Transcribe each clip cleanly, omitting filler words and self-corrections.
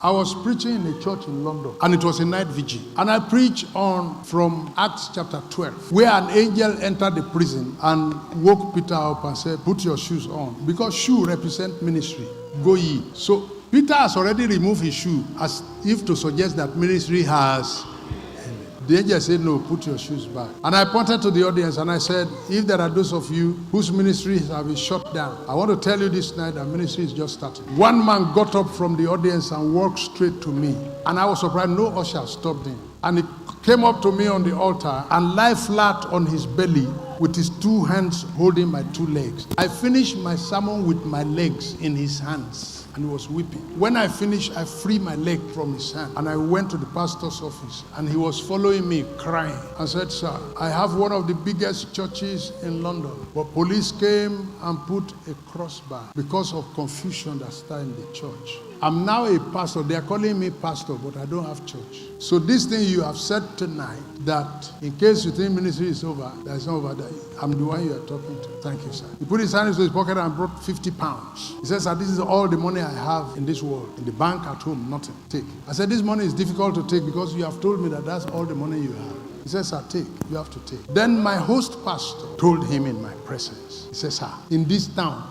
I was preaching in a church in London, and it was a night vigil. And I preached on from Acts chapter 12, where an angel entered the prison and woke Peter up and said, "Put your shoes on," because shoe represent ministry. Go ye. So Peter has already removed his shoe, as if to suggest that ministry has. The angel said, "No, put your shoes back." And I pointed to the audience and I said, "If there are those of you whose ministries have been shut down, I want to tell you this night that ministry is just starting." One man got up from the audience and walked straight to me. And I was surprised, no usher stopped him. And he came up to me on the altar and lay flat on his belly with his two hands holding my two legs. I finished my sermon with my legs in his hands. And he was weeping. When I finished, I freed my leg from his hand and I went to the pastor's office, and he was following me crying and said, "Sir, I have one of the biggest churches in London, but police came and put a crossbar because of confusion that started in the church. I'm now a pastor. They are calling me pastor, but I don't have church. So this thing you have said tonight, that in case you think ministry is over, that is not over, that I'm the one you are talking to. Thank you, sir." He put his hand into his pocket and brought 50 pounds. He says, "Sir, this is all the money I have in this world. In the bank, at home, nothing. Take." I said, "This money is difficult to take because you have told me that that's all the money you have." He says, "Sir, take. You have to take." Then my host pastor told him in my presence, he says, "Sir, in this town,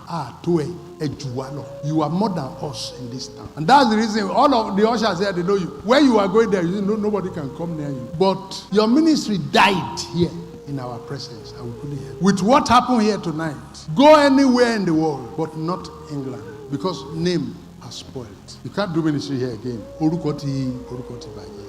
you are more than us in this town." And that's the reason all of the ushers here, they know you. Where you are going there, you know nobody can come near you. But your ministry died here in our presence, and we couldn't hear. With what happened here tonight, go anywhere in the world, but not England, because name has spoiled. You can't do ministry here again.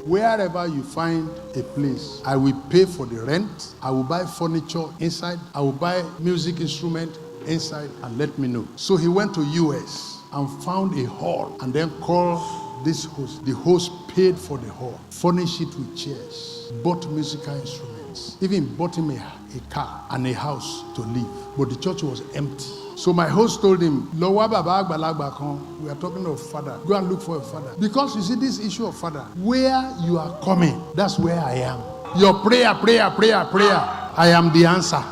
Wherever you find a place, I will pay for the rent. I will buy furniture inside. I will buy music instrument inside, and let me know. So he went to US and found a hall and then called this host. The host paid for the hall, furnished it with chairs, bought musical instruments, even bought him a car and a house to live. But the church was empty. So my host told him, we are talking of father. Go and look for a father. Because you see this issue of father, where you are coming, that's where I am. Your prayer, I am the answer.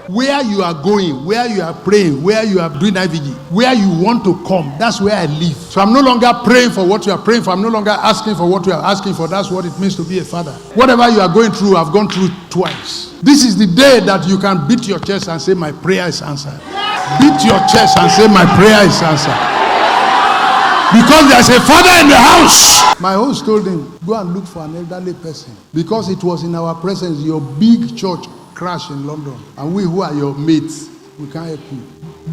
Where you are going, where you are praying, where you are doing IVG, where you want to come, that's where I live. So I'm no longer praying for what you are praying for. I'm no longer asking for what you are asking for. That's what it means to be a father. Whatever you are going through, I've gone through twice. This is the day that you can beat your chest and say, "My prayer is answered." Beat your chest and say, "My prayer is answered." Because there's a father in the house. My host told him, "Go and look for an elderly person." Because it was in our presence, your big church crashed in London. And we who are your mates, we can't help you.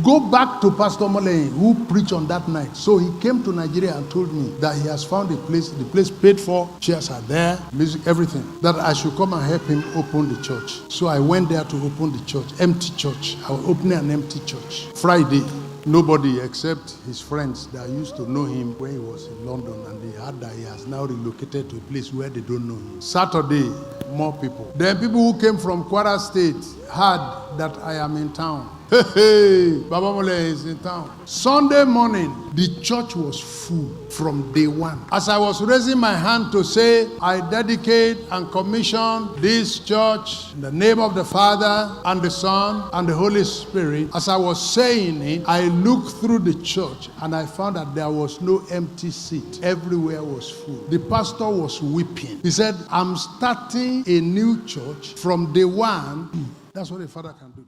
Go back to Pastor Omolehin, who preached on that night. So he came to Nigeria and told me that he has found a place, the place paid for, chairs are there, music, everything, that I should come and help him open the church. So I went there to open the church, empty church. I was opening an empty church. Friday, nobody except his friends that used to know him when he was in London, and they heard that he has now relocated to a place where they don't know him. Saturday, more people. Then people who came from Kwara State heard that I am in town. Hey, Baba Omolehin is in town. Sunday morning, the church was full from day one. As I was raising my hand to say, "I dedicate and commission this church in the name of the Father and the Son and the Holy Spirit," as I was saying it, I looked through the church and I found that there was no empty seat. Everywhere was full. The pastor was weeping. He said, "I'm starting a new church from day one." That's what a father can do.